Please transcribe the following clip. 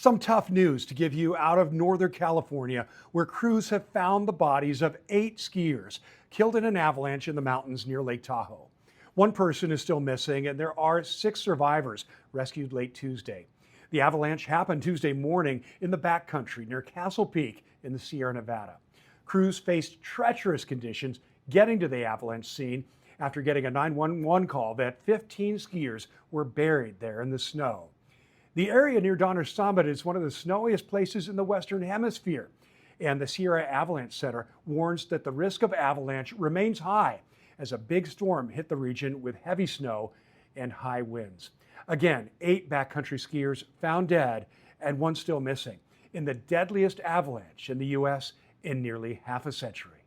Some tough news to give you out of Northern California, where crews have found the bodies of 8 skiers killed in an avalanche in the mountains near Lake Tahoe. One person is still missing, and there are 6 survivors rescued late Tuesday. The avalanche happened Tuesday morning in the backcountry near Castle Peak in the Sierra Nevada. Crews faced treacherous conditions getting to the avalanche scene after getting a 911 call that 15 skiers were buried there in the snow. The area near Donner Summit is one of the snowiest places in the Western Hemisphere, and the Sierra Avalanche Center warns that the risk of avalanche remains high as a big storm hit the region with heavy snow and high winds. Again, 8 backcountry skiers found dead and one still missing in the deadliest avalanche in the U.S. in nearly half a century.